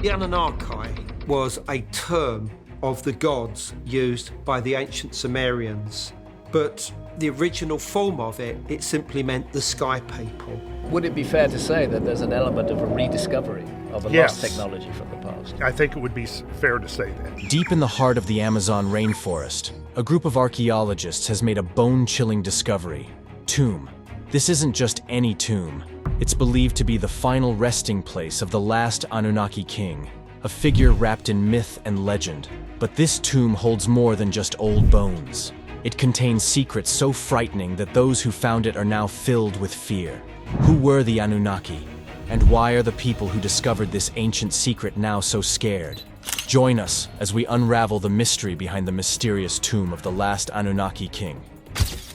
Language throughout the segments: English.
The Anunnaki was a term of the gods used by the ancient Sumerians, but the original form of it, it simply meant the sky people. Would it be fair to say that there's an element of a rediscovery of a lost technology from the past? I think it would be fair to say that. Deep in the heart of the Amazon rainforest, a group of archaeologists has made a bone-chilling discovery: tomb. This isn't just any tomb. It's believed to be the final resting place of the last Anunnaki king, a figure wrapped in myth and legend. But this tomb holds more than just old bones. It contains secrets so frightening that those who found it are now filled with fear. Who were the Anunnaki? And why are the people who discovered this ancient secret now so scared? Join us as we unravel the mystery behind the mysterious tomb of the last Anunnaki king.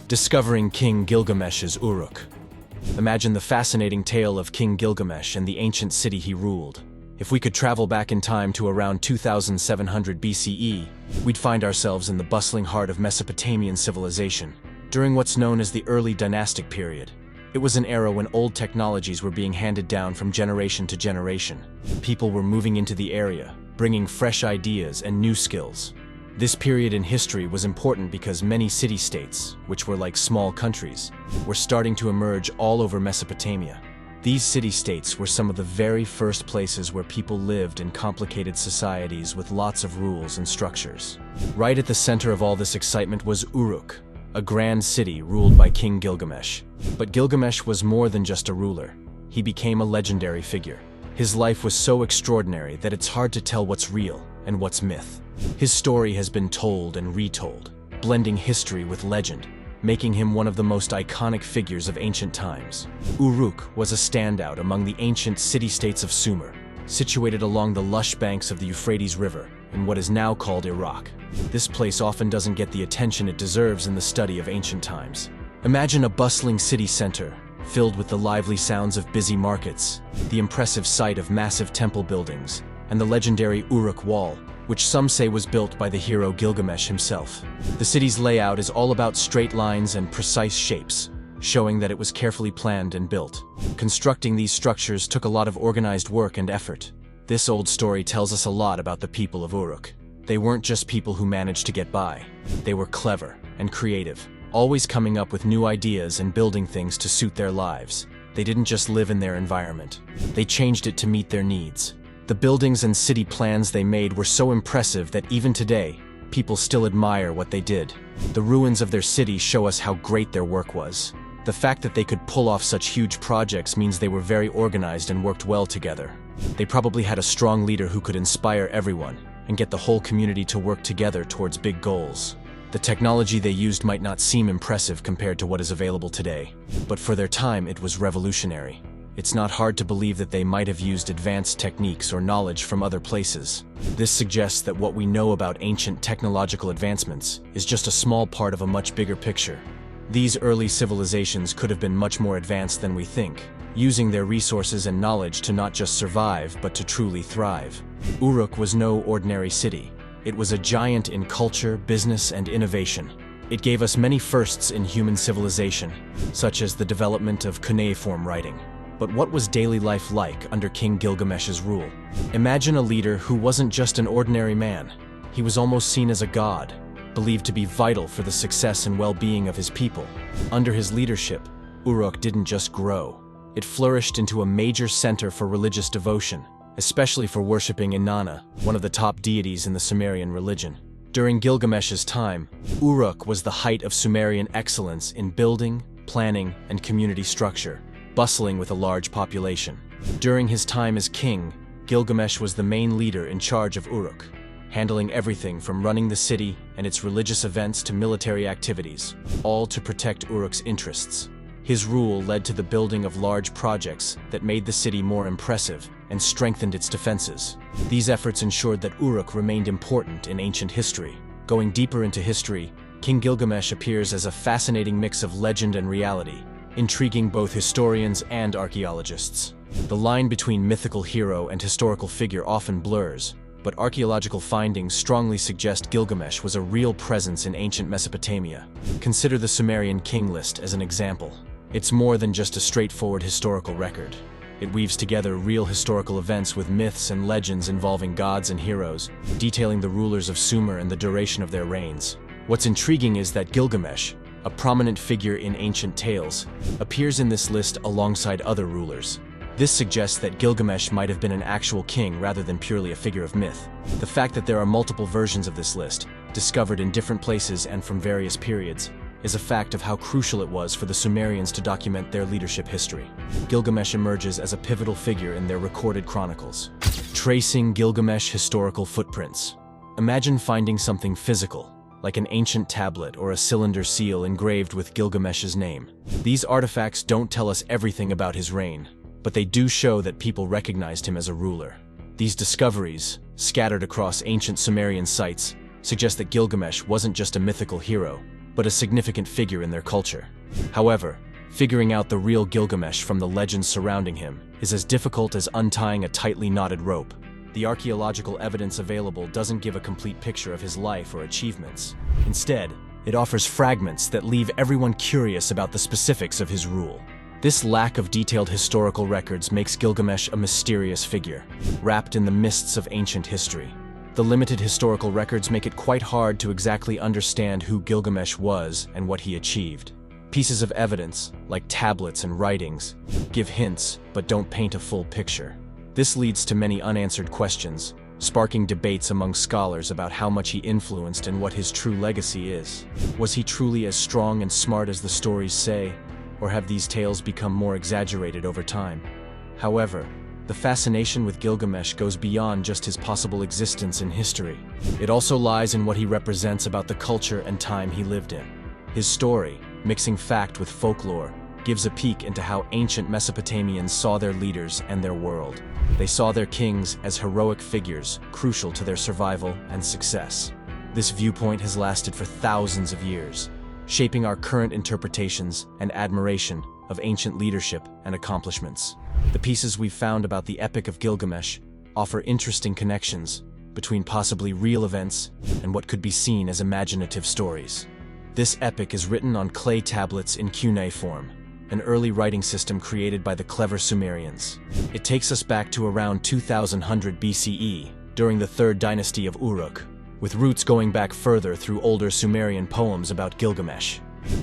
Discovering King Gilgamesh's Uruk. Imagine the fascinating tale of King Gilgamesh and the ancient city he ruled. If we could travel back in time to around 2700 BCE, we'd find ourselves in the bustling heart of Mesopotamian civilization, during what's known as the early dynastic period. It was an era when old technologies were being handed down from generation to generation. People were moving into the area, bringing fresh ideas and new skills. This period in history was important because many city-states, which were like small countries, were starting to emerge all over Mesopotamia. These city-states were some of the very first places where people lived in complicated societies with lots of rules and structures. Right at the center of all this excitement was Uruk, a grand city ruled by King Gilgamesh. But Gilgamesh was more than just a ruler. He became a legendary figure. His life was so extraordinary that it's hard to tell what's real and what's myth. His story has been told and retold, blending history with legend, making him one of the most iconic figures of ancient times. Uruk was a standout among the ancient city-states of Sumer, situated along the lush banks of the Euphrates River in what is now called Iraq. This place often doesn't get the attention it deserves in the study of ancient times. Imagine a bustling city center, filled with the lively sounds of busy markets, the impressive sight of massive temple buildings, and the legendary Uruk Wall, which some say was built by the hero Gilgamesh himself. The city's layout is all about straight lines and precise shapes, showing that it was carefully planned and built. Constructing these structures took a lot of organized work and effort. This old story tells us a lot about the people of Uruk. They weren't just people who managed to get by. They were clever and creative, always coming up with new ideas and building things to suit their lives. They didn't just live in their environment. They changed it to meet their needs. The buildings and city plans they made were so impressive that even today, people still admire what they did. The ruins of their city show us how great their work was. The fact that they could pull off such huge projects means they were very organized and worked well together. They probably had a strong leader who could inspire everyone and get the whole community to work together towards big goals. The technology they used might not seem impressive compared to what is available today, but for their time it was revolutionary. It's not hard to believe that they might have used advanced techniques or knowledge from other places. This suggests that what we know about ancient technological advancements is just a small part of a much bigger picture. These early civilizations could have been much more advanced than we think, using their resources and knowledge to not just survive, but to truly thrive. Uruk was no ordinary city. It was a giant in culture, business, and innovation. It gave us many firsts in human civilization, such as the development of cuneiform writing. But what was daily life like under King Gilgamesh's rule? Imagine a leader who wasn't just an ordinary man. He was almost seen as a god, believed to be vital for the success and well-being of his people. Under his leadership, Uruk didn't just grow. It flourished into a major center for religious devotion, especially for worshipping Inanna, one of the top deities in the Sumerian religion. During Gilgamesh's time, Uruk was the height of Sumerian excellence in building, planning, and community structure, bustling with a large population. During his time as king, Gilgamesh was the main leader in charge of Uruk, handling everything from running the city and its religious events to military activities, all to protect Uruk's interests. His rule led to the building of large projects that made the city more impressive and strengthened its defenses. These efforts ensured that Uruk remained important in ancient history. Going deeper into history, King Gilgamesh appears as a fascinating mix of legend and reality, intriguing both historians and archaeologists. The line between mythical hero and historical figure often blurs, but archaeological findings strongly suggest Gilgamesh was a real presence in ancient Mesopotamia. Consider the Sumerian king list as an example. It's more than just a straightforward historical record. It weaves together real historical events with myths and legends involving gods and heroes, detailing the rulers of Sumer and the duration of their reigns. What's intriguing is that Gilgamesh, a prominent figure in ancient tales, appears in this list alongside other rulers. This suggests that Gilgamesh might have been an actual king rather than purely a figure of myth. The fact that there are multiple versions of this list, discovered in different places and from various periods, is a fact of how crucial it was for the Sumerians to document their leadership history. Gilgamesh emerges as a pivotal figure in their recorded chronicles. Tracing Gilgamesh historical footprints. Imagine finding something physical, like an ancient tablet or a cylinder seal engraved with Gilgamesh's name. These artifacts don't tell us everything about his reign, but they do show that people recognized him as a ruler. These discoveries, scattered across ancient Sumerian sites, suggest that Gilgamesh wasn't just a mythical hero, but a significant figure in their culture. However, figuring out the real Gilgamesh from the legends surrounding him is as difficult as untying a tightly knotted rope. The archaeological evidence available doesn't give a complete picture of his life or achievements. Instead, it offers fragments that leave everyone curious about the specifics of his rule. This lack of detailed historical records makes Gilgamesh a mysterious figure, wrapped in the mists of ancient history. The limited historical records make it quite hard to exactly understand who Gilgamesh was and what he achieved. Pieces of evidence, like tablets and writings, give hints but don't paint a full picture. This leads to many unanswered questions, sparking debates among scholars about how much he influenced and what his true legacy is. Was he truly as strong and smart as the stories say, or have these tales become more exaggerated over time? However, the fascination with Gilgamesh goes beyond just his possible existence in history. It also lies in what he represents about the culture and time he lived in. His story, mixing fact with folklore, gives a peek into how ancient Mesopotamians saw their leaders and their world. They saw their kings as heroic figures, crucial to their survival and success. This viewpoint has lasted for thousands of years, shaping our current interpretations and admiration of ancient leadership and accomplishments. The pieces we've found about the Epic of Gilgamesh offer interesting connections between possibly real events and what could be seen as imaginative stories. This epic is written on clay tablets in cuneiform, an early writing system created by the clever Sumerians. It takes us back to around 2100 BCE, during the 3rd dynasty of Uruk, with roots going back further through older Sumerian poems about Gilgamesh.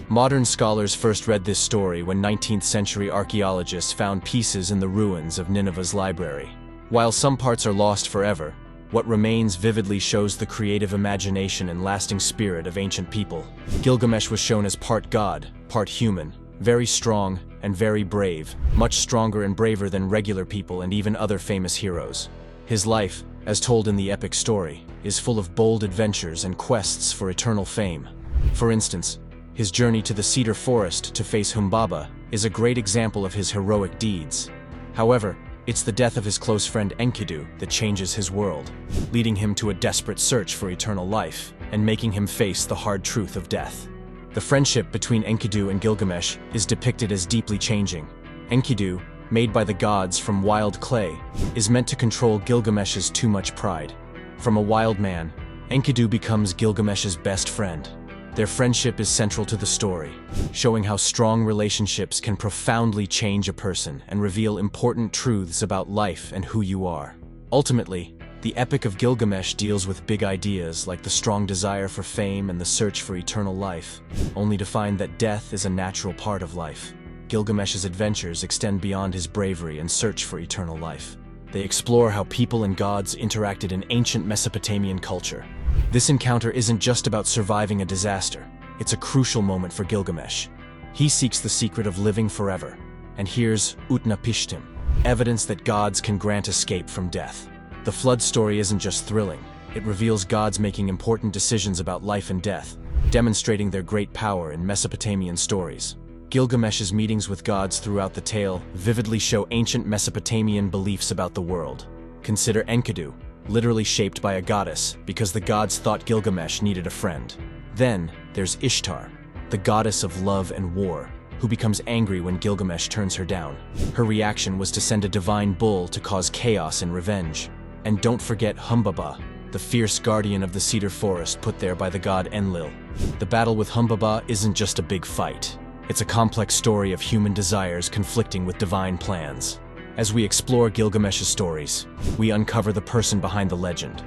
Modern scholars first read this story when 19th century archaeologists found pieces in the ruins of Nineveh's library. While some parts are lost forever, what remains vividly shows the creative imagination and lasting spirit of ancient people. Gilgamesh was shown as part god, part human, very strong and very brave, much stronger and braver than regular people and even other famous heroes. His life, as told in the epic story, is full of bold adventures and quests for eternal fame. For instance, his journey to the cedar forest to face Humbaba is a great example of his heroic deeds. However, it's the death of his close friend Enkidu that changes his world, leading him to a desperate search for eternal life and making him face the hard truth of death. The friendship between Enkidu and Gilgamesh is depicted as deeply changing. Enkidu, made by the gods from wild clay, is meant to control Gilgamesh's too much pride. From a wild man, Enkidu becomes Gilgamesh's best friend. Their friendship is central to the story, showing how strong relationships can profoundly change a person and reveal important truths about life and who you are. Ultimately, the Epic of Gilgamesh deals with big ideas like the strong desire for fame and the search for eternal life, only to find that death is a natural part of life. Gilgamesh's adventures extend beyond his bravery and search for eternal life. They explore how people and gods interacted in ancient Mesopotamian culture. This encounter isn't just about surviving a disaster, it's a crucial moment for Gilgamesh. He seeks the secret of living forever, and hears Utnapishtim, evidence that gods can grant escape from death. The flood story isn't just thrilling, it reveals gods making important decisions about life and death, demonstrating their great power in Mesopotamian stories. Gilgamesh's meetings with gods throughout the tale vividly show ancient Mesopotamian beliefs about the world. Consider Enkidu, literally shaped by a goddess because the gods thought Gilgamesh needed a friend. Then there's Ishtar, the goddess of love and war, who becomes angry when Gilgamesh turns her down. Her reaction was to send a divine bull to cause chaos and revenge. And don't forget Humbaba, the fierce guardian of the cedar forest put there by the god Enlil. The battle with Humbaba isn't just a big fight. It's a complex story of human desires conflicting with divine plans. As we explore Gilgamesh's stories, we uncover the person behind the legend,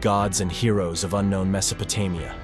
gods and heroes of unknown Mesopotamia.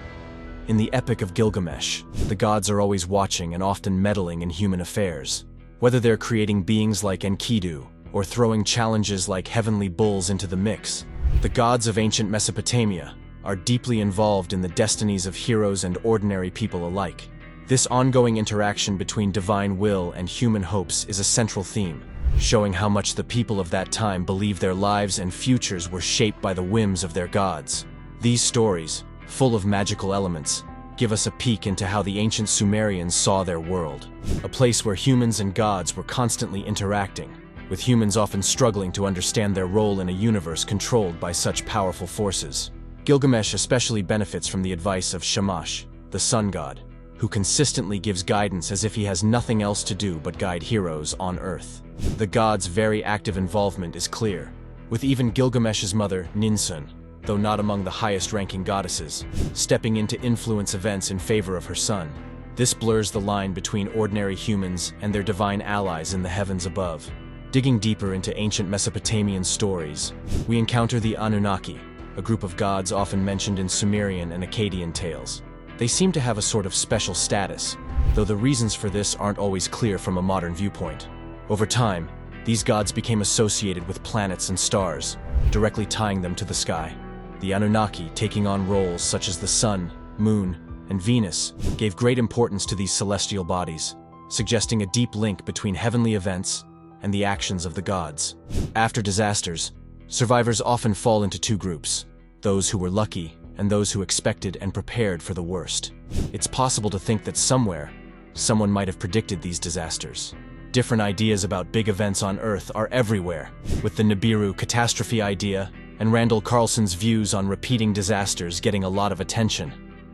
In the Epic of Gilgamesh, the gods are always watching and often meddling in human affairs, whether they're creating beings like Enkidu or throwing challenges like heavenly bulls into the mix. The gods of ancient Mesopotamia are deeply involved in the destinies of heroes and ordinary people alike. This ongoing interaction between divine will and human hopes is a central theme, showing how much the people of that time believed their lives and futures were shaped by the whims of their gods. These stories, full of magical elements, give us a peek into how the ancient Sumerians saw their world, a place where humans and gods were constantly interacting, with humans often struggling to understand their role in a universe controlled by such powerful forces. Gilgamesh especially benefits from the advice of Shamash, the sun god, who consistently gives guidance as if he has nothing else to do but guide heroes on Earth. The god's very active involvement is clear, with even Gilgamesh's mother, Ninsun, though not among the highest-ranking goddesses, stepping in to influence events in favor of her son. This blurs the line between ordinary humans and their divine allies in the heavens above. Digging deeper into ancient Mesopotamian stories, we encounter the Anunnaki, a group of gods often mentioned in Sumerian and Akkadian tales. They seem to have a sort of special status, though the reasons for this aren't always clear from a modern viewpoint. Over time, these gods became associated with planets and stars, directly tying them to the sky. The Anunnaki, taking on roles such as the sun, moon, and Venus, gave great importance to these celestial bodies, suggesting a deep link between heavenly events and the actions of the gods. After disasters, survivors often fall into two groups: those who were lucky and those who expected and prepared for the worst. It's possible to think that somewhere, someone might have predicted these disasters. Different ideas about big events on Earth are everywhere, with the Nibiru catastrophe idea and Randall Carlson's views on repeating disasters getting a lot of attention.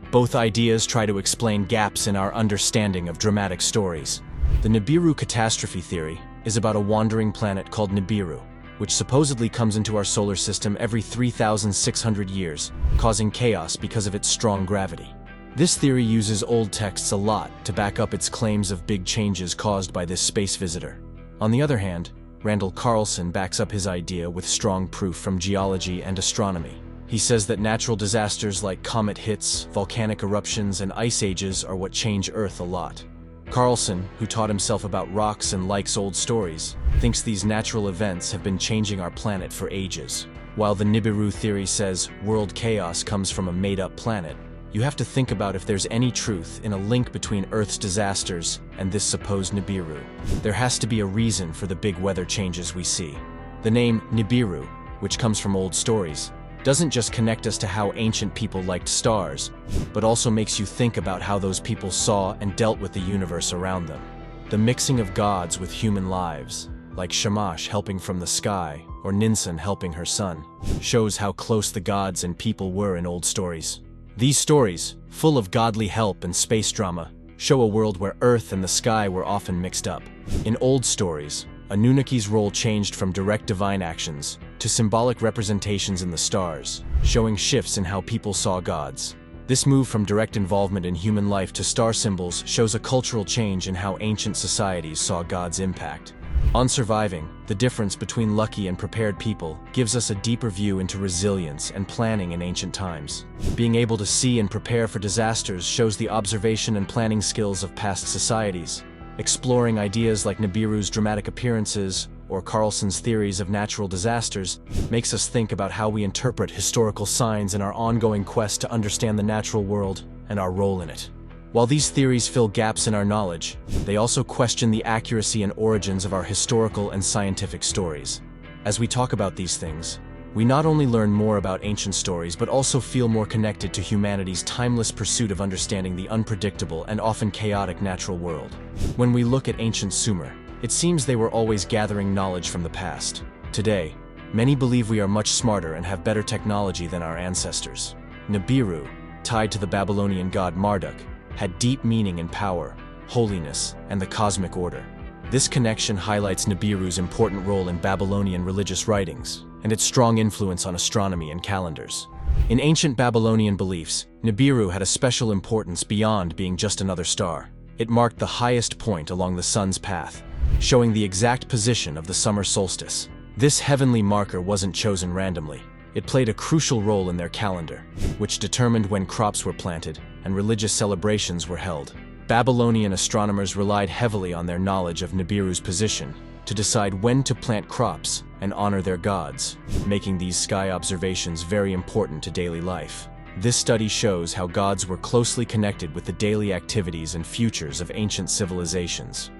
Both ideas try to explain gaps in our understanding of dramatic stories. The Nibiru catastrophe theory is about a wandering planet called Nibiru, which supposedly comes into our solar system every 3,600 years, causing chaos because of its strong gravity. This theory uses old texts a lot to back up its claims of big changes caused by this space visitor. On the other hand, Randall Carlson backs up his idea with strong proof from geology and astronomy. He says that natural disasters like comet hits, volcanic eruptions, and ice ages are what change Earth a lot. Carlson, who taught himself about rocks and likes old stories, thinks these natural events have been changing our planet for ages. While the Nibiru theory says world chaos comes from a made-up planet, you have to think about if there's any truth in a link between Earth's disasters and this supposed Nibiru. There has to be a reason for the big weather changes we see. The name Nibiru, which comes from old stories, doesn't just connect us to how ancient people liked stars, but also makes you think about how those people saw and dealt with the universe around them. The mixing of gods with human lives, like Shamash helping from the sky or Ninsun helping her son, shows how close the gods and people were in old stories. These stories, full of godly help and space drama, show a world where Earth and the sky were often mixed up. In old stories, Anunnaki's role changed from direct divine actions to symbolic representations in the stars, showing shifts in how people saw gods. This move from direct involvement in human life to star symbols shows a cultural change in how ancient societies saw God's impact. On surviving, the difference between lucky and prepared people gives us a deeper view into resilience and planning in ancient times. Being able to see and prepare for disasters shows the observation and planning skills of past societies. Exploring ideas like Nibiru's dramatic appearances or Carlson's theories of natural disasters makes us think about how we interpret historical signs in our ongoing quest to understand the natural world and our role in it. While these theories fill gaps in our knowledge, they also question the accuracy and origins of our historical and scientific stories. As we talk about these things, we not only learn more about ancient stories but also feel more connected to humanity's timeless pursuit of understanding the unpredictable and often chaotic natural world. When we look at ancient Sumer, it seems they were always gathering knowledge from the past. Today, many believe we are much smarter and have better technology than our ancestors. Nibiru, tied to the Babylonian god Marduk, had deep meaning in power, holiness, and the cosmic order. This connection highlights Nibiru's important role in Babylonian religious writings and its strong influence on astronomy and calendars. In ancient Babylonian beliefs, Nibiru had a special importance beyond being just another star. It marked the highest point along the sun's path, showing the exact position of the summer solstice. This heavenly marker wasn't chosen randomly. It played a crucial role in their calendar, which determined when crops were planted and religious celebrations were held. Babylonian astronomers relied heavily on their knowledge of Nibiru's position to decide when to plant crops and honor their gods, making these sky observations very important to daily life. This study shows how gods were closely connected with the daily activities and futures of ancient civilizations.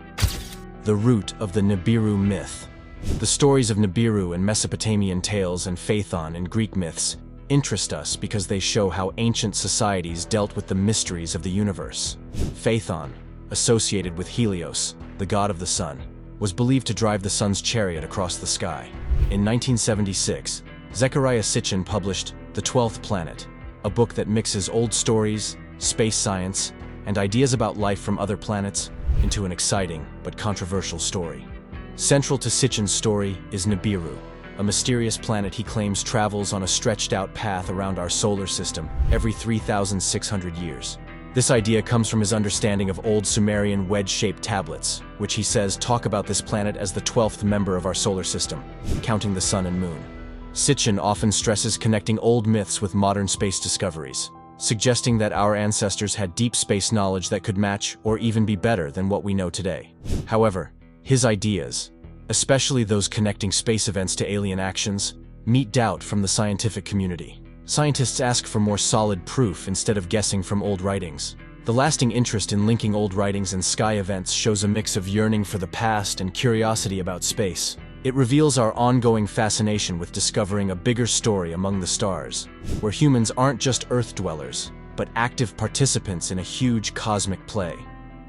The root of the Nibiru myth. The stories of Nibiru in Mesopotamian tales and Phaethon in Greek myths interest us because they show how ancient societies dealt with the mysteries of the universe. Phaethon, associated with Helios, the god of the sun, was believed to drive the sun's chariot across the sky. In 1976, Zecharia Sitchin published The 12th Planet, a book that mixes old stories, space science, and ideas about life from other planets into an exciting but controversial story. Central to Sitchin's story is Nibiru, a mysterious planet he claims travels on a stretched-out path around our solar system every 3,600 years. This idea comes from his understanding of old Sumerian wedge-shaped tablets, which he says talk about this planet as the 12th member of our solar system, counting the sun and moon. Sitchin often stresses connecting old myths with modern space discoveries, suggesting that our ancestors had deep space knowledge that could match or even be better than what we know today. However, his ideas, especially those connecting space events to alien actions, meet doubt from the scientific community. Scientists ask for more solid proof instead of guessing from old writings. The lasting interest in linking old writings and sky events shows a mix of yearning for the past and curiosity about space. It reveals our ongoing fascination with discovering a bigger story among the stars, where humans aren't just Earth dwellers, but active participants in a huge cosmic play.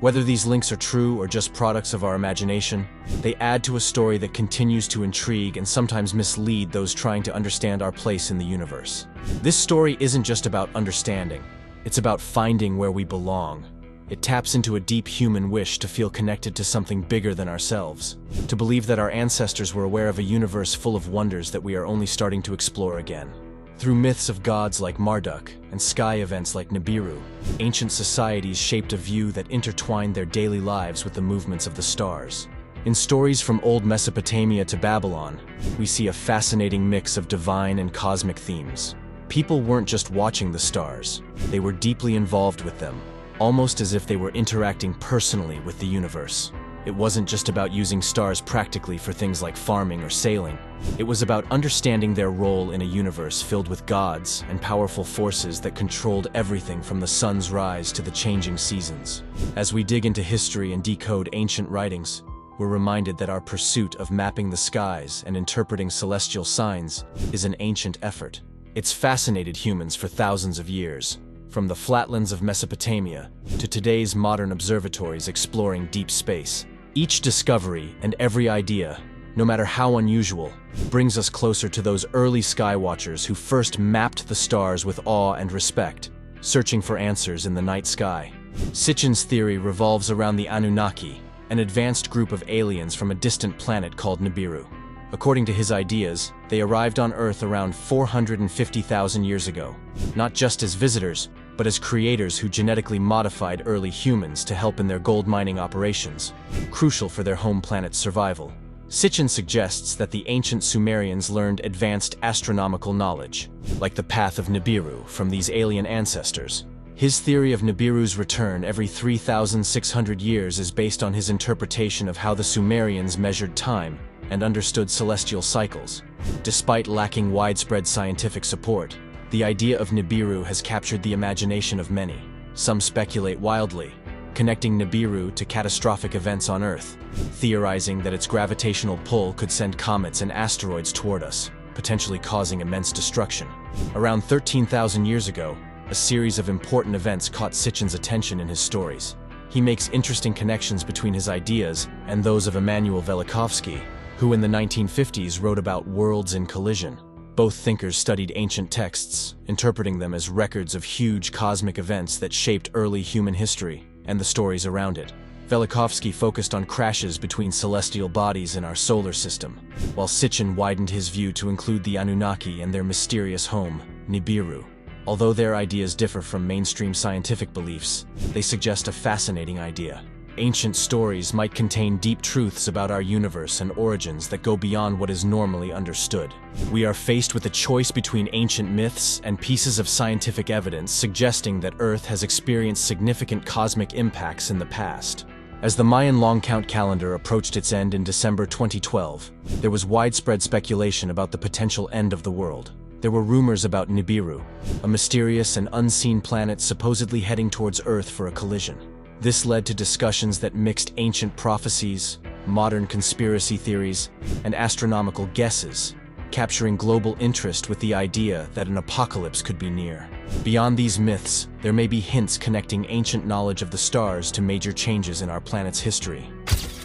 Whether these links are true or just products of our imagination, they add to a story that continues to intrigue and sometimes mislead those trying to understand our place in the universe. This story isn't just about understanding, it's about finding where we belong. It taps into a deep human wish to feel connected to something bigger than ourselves, to believe that our ancestors were aware of a universe full of wonders that we are only starting to explore again. Through myths of gods like Marduk and sky events like Nibiru, ancient societies shaped a view that intertwined their daily lives with the movements of the stars. In stories from old Mesopotamia to Babylon, we see a fascinating mix of divine and cosmic themes. People weren't just watching the stars, they were deeply involved with them, almost as if they were interacting personally with the universe. It wasn't just about using stars practically for things like farming or sailing. It was about understanding their role in a universe filled with gods and powerful forces that controlled everything from the sun's rise to the changing seasons. As we dig into history and decode ancient writings, we're reminded that our pursuit of mapping the skies and interpreting celestial signs is an ancient effort. It's fascinated humans for thousands of years, from the flatlands of Mesopotamia to today's modern observatories exploring deep space. Each discovery and every idea, no matter how unusual, brings us closer to those early skywatchers who first mapped the stars with awe and respect, searching for answers in the night sky. Sitchin's theory revolves around the Anunnaki, an advanced group of aliens from a distant planet called Nibiru. According to his ideas, they arrived on Earth around 450,000 years ago, not just as visitors, but as creators who genetically modified early humans to help in their gold mining operations, crucial for their home planet's survival. Sitchin suggests that the ancient Sumerians learned advanced astronomical knowledge, like the path of Nibiru, from these alien ancestors. His theory of Nibiru's return every 3,600 years is based on his interpretation of how the Sumerians measured time and understood celestial cycles. Despite lacking widespread scientific support, the idea of Nibiru has captured the imagination of many. Some speculate wildly, connecting Nibiru to catastrophic events on Earth, theorizing that its gravitational pull could send comets and asteroids toward us, potentially causing immense destruction. Around 13,000 years ago, a series of important events caught Sitchin's attention in his stories. He makes interesting connections between his ideas and those of Immanuel Velikovsky, who in the 1950s wrote about worlds in collision. Both thinkers studied ancient texts, interpreting them as records of huge cosmic events that shaped early human history and the stories around it. Velikovsky focused on crashes between celestial bodies in our solar system, while Sitchin widened his view to include the Anunnaki and their mysterious home, Nibiru. Although their ideas differ from mainstream scientific beliefs, they suggest a fascinating idea. ancient stories might contain deep truths about our universe and origins that go beyond what is normally understood. We are faced with a choice between ancient myths and pieces of scientific evidence suggesting that Earth has experienced significant cosmic impacts in the past. As the Mayan long count calendar approached its end in December 2012, there was widespread speculation about the potential end of the world. There were rumors about Nibiru, a mysterious and unseen planet supposedly heading towards Earth for a collision. This led to discussions that mixed ancient prophecies, modern conspiracy theories, and astronomical guesses, capturing global interest with the idea that an apocalypse could be near. Beyond these myths, there may be hints connecting ancient knowledge of the stars to major changes in our planet's history.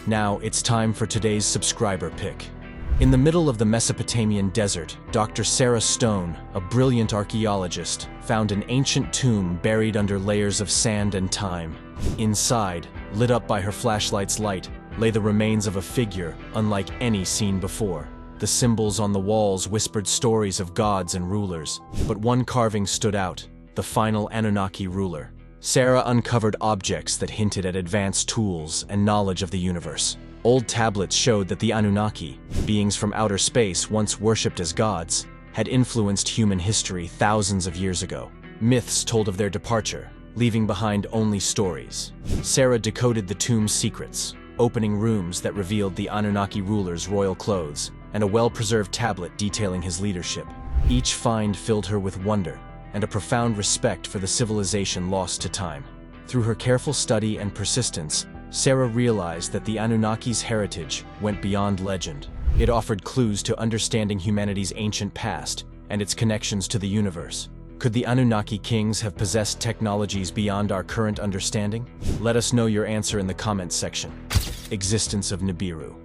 Now, it's time for today's subscriber pick. In the middle of the Mesopotamian desert, Dr. Sarah Stone, a brilliant archaeologist, found an ancient tomb buried under layers of sand and time. Inside, lit up by her flashlight's light, lay the remains of a figure unlike any seen before. The symbols on the walls whispered stories of gods and rulers, but one carving stood out, the final Anunnaki ruler. Sarah uncovered objects that hinted at advanced tools and knowledge of the universe. Old tablets showed that the Anunnaki, beings from outer space once worshipped as gods, had influenced human history thousands of years ago. Myths told of their departure, leaving behind only stories. Sarah decoded the tomb's secrets, opening rooms that revealed the Anunnaki ruler's royal clothes, and a well-preserved tablet detailing his leadership. Each find filled her with wonder and a profound respect for the civilization lost to time. Through her careful study and persistence, Sarah realized that the Anunnaki's heritage went beyond legend. It offered clues to understanding humanity's ancient past and its connections to the universe. Could the Anunnaki kings have possessed technologies beyond our current understanding? Let us know your answer in the comments section. Existence of Nibiru.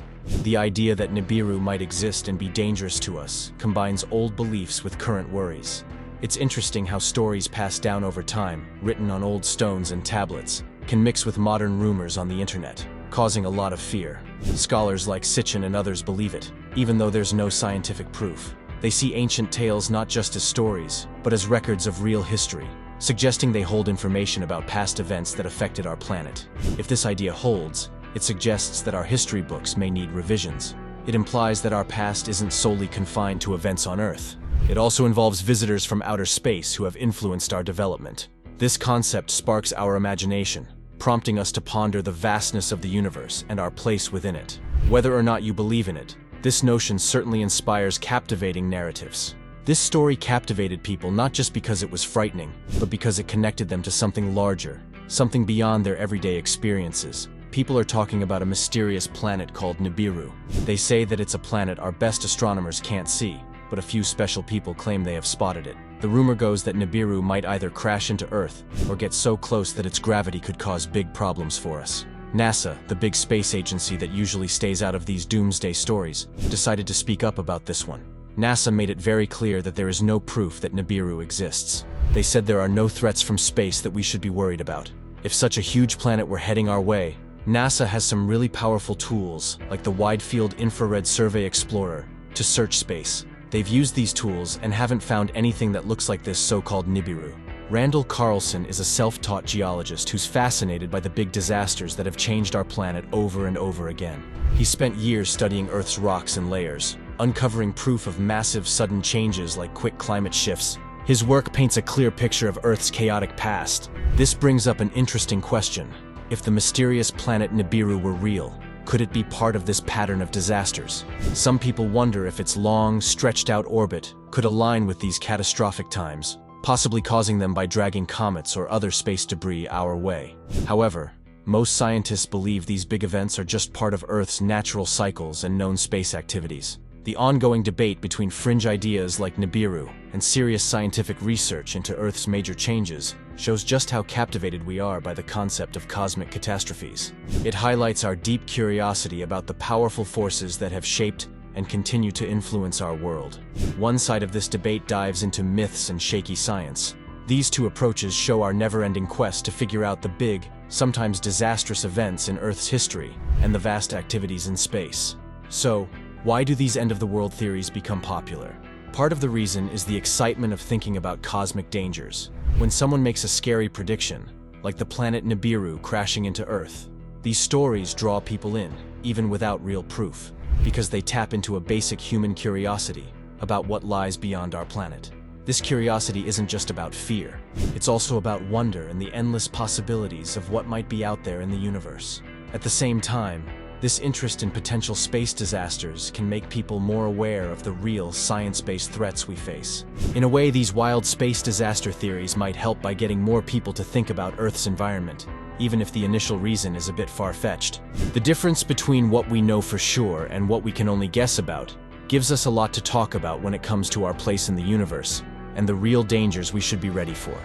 The idea that Nibiru might exist and be dangerous to us combines old beliefs with current worries. It's interesting how stories passed down over time, written on old stones and tablets, can mix with modern rumors on the internet, causing a lot of fear. Scholars like Sitchin and others believe it, even though there's no scientific proof. They see ancient tales not just as stories, but as records of real history, suggesting they hold information about past events that affected our planet. If this idea holds, it suggests that our history books may need revisions. It implies that our past isn't solely confined to events on Earth. It also involves visitors from outer space who have influenced our development. This concept sparks our imagination, prompting us to ponder the vastness of the universe and our place within it. Whether or not you believe in it, this notion certainly inspires captivating narratives. This story captivated people not just because it was frightening, but because it connected them to something larger, something beyond their everyday experiences. People are talking about a mysterious planet called Nibiru. They say that it's a planet our best astronomers can't see, but a few special people claim they have spotted it. The rumor goes that Nibiru might either crash into Earth or get so close that its gravity could cause big problems for us. NASA, the big space agency that usually stays out of these doomsday stories, decided to speak up about this one. NASA made it very clear that there is no proof that Nibiru exists. They said there are no threats from space that we should be worried about. If such a huge planet were heading our way, NASA has some really powerful tools, like the Wide Field Infrared Survey Explorer, to search space. They've used these tools and haven't found anything that looks like this so-called Nibiru. Randall Carlson is a self-taught geologist who's fascinated by the big disasters that have changed our planet over and over again. He spent years studying Earth's rocks and layers, uncovering proof of massive sudden changes like quick climate shifts. His work paints a clear picture of Earth's chaotic past. This brings up an interesting question. If the mysterious planet Nibiru were real, could it be part of this pattern of disasters? Some people wonder if its long, stretched-out orbit could align with these catastrophic times, possibly causing them by dragging comets or other space debris our way. However, most scientists believe these big events are just part of Earth's natural cycles and known space activities. The ongoing debate between fringe ideas like Nibiru and serious scientific research into Earth's major changes shows just how captivated we are by the concept of cosmic catastrophes. It highlights our deep curiosity about the powerful forces that have shaped and continue to influence our world. One side of this debate dives into myths and shaky science. These two approaches show our never-ending quest to figure out the big, sometimes disastrous events in Earth's history and the vast activities in space. So, why do these end-of-the-world theories become popular? Part of the reason is the excitement of thinking about cosmic dangers. When someone makes a scary prediction, like the planet Nibiru crashing into Earth, These stories draw people in, even without real proof, because they tap into a basic human curiosity about what lies beyond our planet. This curiosity isn't just about fear, it's also about wonder and the endless possibilities of what might be out there in the universe. At the same time, this interest in potential space disasters can make people more aware of the real science-based threats we face. In a way, these wild space disaster theories might help by getting more people to think about Earth's environment, even if the initial reason is a bit far-fetched. The difference between what we know for sure and what we can only guess about gives us a lot to talk about when it comes to our place in the universe and the real dangers we should be ready for.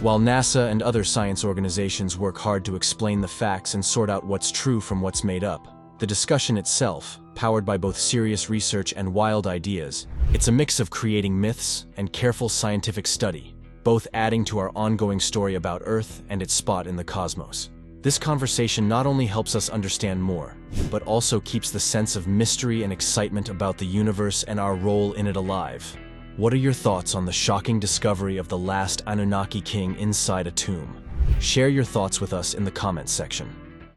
While NASA and other science organizations work hard to explain the facts and sort out what's true from what's made up, the discussion itself, powered by both serious research and wild ideas, it's a mix of creating myths and careful scientific study, both adding to our ongoing story about Earth and its spot in the cosmos. This conversation not only helps us understand more, but also keeps the sense of mystery and excitement about the universe and our role in it alive. What are your thoughts on the shocking discovery of the last Anunnaki king inside a tomb? Share your thoughts with us in the comments section.